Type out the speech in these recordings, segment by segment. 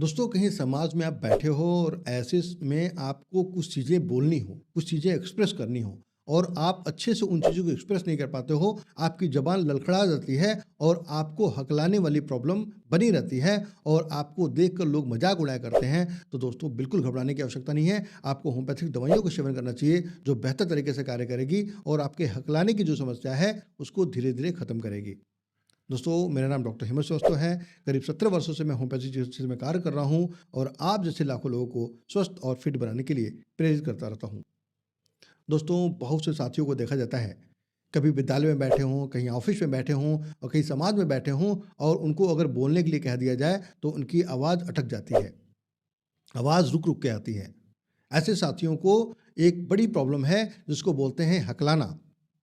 दोस्तों कहीं समाज में आप बैठे हो और ऐसे में आपको कुछ चीज़ें बोलनी हो, कुछ चीज़ें एक्सप्रेस करनी हो और आप अच्छे से उन चीज़ों को एक्सप्रेस नहीं कर पाते हो, आपकी ज़बान लड़खड़ा जाती है और आपको हकलाने वाली प्रॉब्लम बनी रहती है और आपको देखकर लोग मजाक उड़ाया करते हैं। तो दोस्तों बिल्कुल घबराने की आवश्यकता नहीं है, आपको होम्योपैथिक दवाइयों का सेवन करना चाहिए जो बेहतर तरीके से कार्य करेगी और आपके हकलाने की जो समस्या है उसको धीरे-धीरे खत्म करेगी। दोस्तों मेरा नाम डॉक्टर हेमंत श्रीवास्तव है। करीब 17 वर्षों से मैं होम्योपैथी चिकित्सा में कार्य कर रहा हूँ और आप जैसे लाखों लोगों को स्वस्थ और फिट बनाने के लिए प्रेरित करता रहता हूँ। दोस्तों बहुत से साथियों को देखा जाता है, कभी विद्यालय में बैठे हों, कहीं ऑफिस में बैठे हों और कहीं समाज में बैठे हों और उनको अगर बोलने के लिए कह दिया जाए तो उनकी आवाज़ अटक जाती है, आवाज़ रुक-रुक के आती है। ऐसे साथियों को एक बड़ी प्रॉब्लम है जिसको बोलते हैं हकलाना।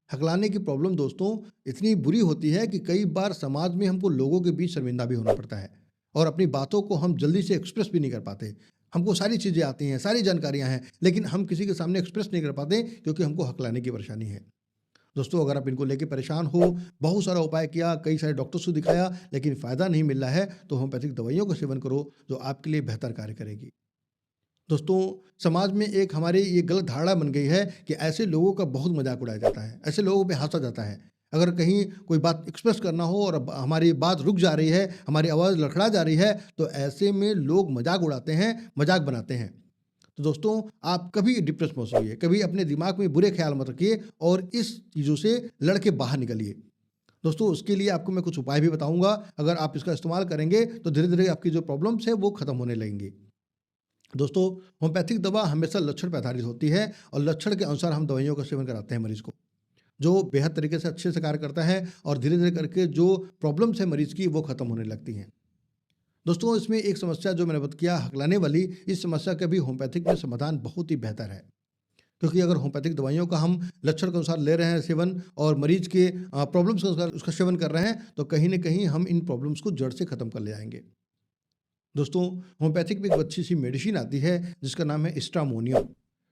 हकलाने की प्रॉब्लम दोस्तों इतनी बुरी होती है कि कई बार समाज में हमको लोगों के बीच शर्मिंदा भी होना पड़ता है और अपनी बातों को हम जल्दी से एक्सप्रेस भी नहीं कर पाते। हमको सारी चीज़ें आती हैं, सारी जानकारियाँ हैं, लेकिन हम किसी के सामने एक्सप्रेस नहीं कर पाते क्योंकि हमको हकलाने की परेशानी है। दोस्तों अगर आप इनको लेके परेशान हो, बहुत सारा उपाय किया, कई सारे डॉक्टर्स को दिखाया, लेकिन फ़ायदा नहीं मिल रहा है, तो होम्योपैथिक दवाइयों का सेवन करो जो आपके लिए बेहतर कार्य करेगी। दोस्तों समाज में एक हमारी ये गलत धारणा बन गई है कि ऐसे लोगों का बहुत मजाक उड़ाया जाता है, ऐसे लोगों पे हंसा जाता है। अगर कहीं कोई बात एक्सप्रेस करना हो और अब हमारी बात रुक जा रही है, हमारी आवाज़ लड़खड़ा जा रही है, तो ऐसे में लोग मजाक उड़ाते हैं, मजाक बनाते हैं। तो दोस्तों आप कभी डिप्रेस मत होइए, कभी अपने दिमाग में बुरे ख्याल मत रखिए और इस चीज़ों से लड़ के बाहर निकलिए। दोस्तों उसके लिए आपको मैं कुछ उपाय भी बताऊंगा, अगर आप इसका इस्तेमाल करेंगे तो धीरे धीरे आपकी जो प्रॉब्लम्स है वो खत्म होने लगेंगी। दोस्तों होम्योपैथिक दवा हमेशा लक्षण पे आधारित होती है और लक्षण के अनुसार हम दवाइयों का सेवन कराते हैं मरीज को, जो बेहद तरीके से अच्छे से कार्य करता है और धीरे धीरे करके जो प्रॉब्लम्स है मरीज की वो खत्म होने लगती हैं। दोस्तों इसमें एक समस्या जो मैंने बात किया हकलाने वाली, इस समस्या का भी होम्योपैथिक में समाधान बहुत ही बेहतर है क्योंकि अगर होम्योपैथिक दवाइयों का हम लक्षण के अनुसार ले रहे हैं सेवन और मरीज के प्रॉब्लम्स के अनुसार उसका सेवन कर रहे हैं तो कहीं ना कहीं हम इन प्रॉब्लम्स को जड़ से खत्म कर ले आएंगे। दोस्तों होम्योपैथिक में एक अच्छी सी मेडिसिन आती है जिसका नाम है स्ट्रामोनियम।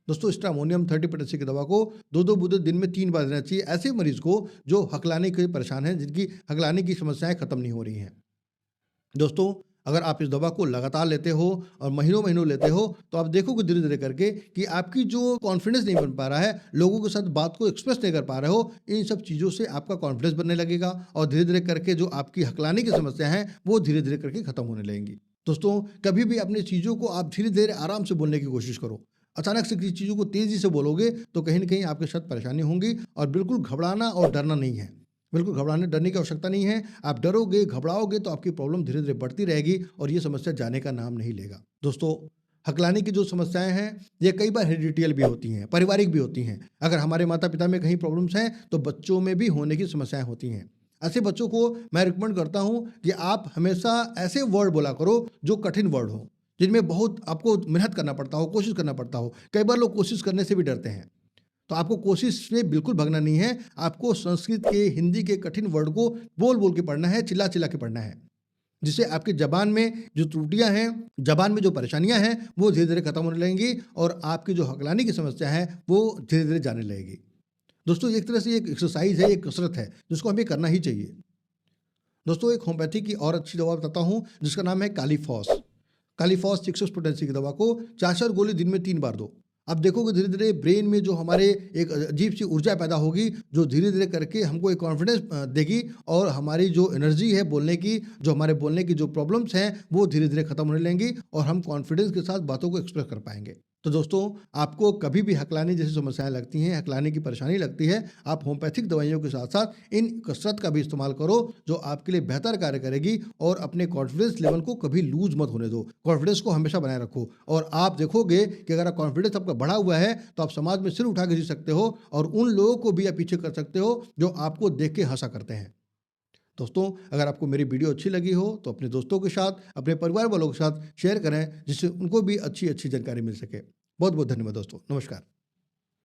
दोस्तों स्ट्रामोनियम 30% की दवा को दो दो बूंदे दिन में 3 बार देना चाहिए ऐसे मरीज को जो हकलाने के परेशान हैं, जिनकी हकलाने की समस्याएं खत्म नहीं हो रही हैं। दोस्तों अगर आप इस दवा को लगातार लेते हो और महीनों महीनों लेते हो तो आप देखोगे धीरे धीरे करके कि आपकी जो कॉन्फिडेंस नहीं बन पा रहा है, लोगों के साथ बात को एक्सप्रेस नहीं कर पा रहे हो, इन सब चीज़ों से आपका कॉन्फिडेंस बनने लगेगा और धीरे धीरे करके जो आपकी हकलाने की समस्या है वो धीरे धीरे करके खत्म होने लगेंगी। दोस्तों कभी भी अपनी चीज़ों को आप धीरे धीरे आराम से बोलने की कोशिश करो। अचानक से किसी चीज़ों को तेज़ी से बोलोगे तो कहीं ना कहीं आपके साथ परेशानी होंगी और बिल्कुल घबराना और डरना नहीं है। बिल्कुल घबराने डरने की आवश्यकता नहीं है। आप डरोगे, घबराओगे तो आपकी प्रॉब्लम धीरे-धीरे बढ़ती रहेगी और ये समस्या जाने का नाम नहीं लेगा। दोस्तों, हकलाने की जो समस्याएँ हैं, ये कई बार हेरिडिटियल भी होती हैं, पारिवारिक भी होती हैं। अगर हमारे माता-पिता में कहीं प्रॉब्लम्स हैं, तो बच्चों में भी होने की समस्याएँ होती हैं। ऐसे बच्चों को मैं रिकमेंड करता हूँ कि आप हमेशा ऐसे वर्ड बोला करो जो कठिन वर्ड हों, जिनमें बहुत आपको मेहनत करना पड़ता हो, कोशिश करना पड़ता हो। कई बार लोग कोशिश करने से भी डरते हैं। तो आपको कोशिश में बिल्कुल भागना नहीं है, आपको संस्कृत के, हिंदी के कठिन वर्ड को बोल-बोल के पढ़ना है, चिल्ला-चिल्ला के पढ़ना है। जिससे आपकी ज़बान में जो त्रुटियाँ हैं, ज़बान में जो परेशानियाँ हैं, वो धीरे-धीरे खत्म होने लगेंगी और आपकी जो हकलाने की समस्या है, वो धीरे-धीरे जाने लगेगी। दोस्तों एक तरह से ये एक एक्सरसाइज़ है, एक कसरत है, जिसको हमें करना ही चाहिए। दोस्तों एक होम्योपैथी की और अच्छी दवा बताता हूँ, जिसका नाम है कालीफॉस। कालीफॉस 6 पोटेंसी की दवा को 4-4 गोली दिन में 3 बार दो। आप देखोगे धीरे-धीरे ब्रेन में जो हमारे एक अजीब-सी ऊर्जा पैदा होगी, जो धीरे-धीरे करके हमको एक कॉन्फिडेंस देगी और हमारी जो एनर्जी है बोलने की, जो हमारे बोलने की जो प्रॉब्लम्स हैं, वो धीरे-धीरे खत्म होने लगेंगी और हम कॉन्फिडेंस के साथ बातों को एक्सप्रेस कर पाएँगे। तो दोस्तों, आपको कभी भी हकलाने जैसी समस्याएँ लगती हैं, हकलाने की परेशानी लगती है, आप होम्योपैथिक दवाइयों के साथ-साथ इन कसरत का भी इस्तेमाल करो, जो आपके लिए बेहतर कार्य करेगी और अपने कॉन्फिडेंस लेवल को कभी लूज़ मत होने दो। कॉन्फिडेंस को हमेशा बनाए रखो और आप देखोगे कि अगर कॉन्फिडेंस आपका बढ़ा हुआ है, तो आप समाज में सिर उठा के जी सकते हो और उन लोगों को भी आप पीछे कर सकते हो, जो आपको देख के हँसा करते हैं। दोस्तों, अगर आपको मेरी वीडियो अच्छी लगी हो, तो अपने दोस्तों के साथ, अपने परिवार वालों के साथ शेयर करें, जिससे उनको भी अच्छी-अच्छी जानकारी मिल सके। बहुत-बहुत धन्यवाद दोस्तों। नमस्कार।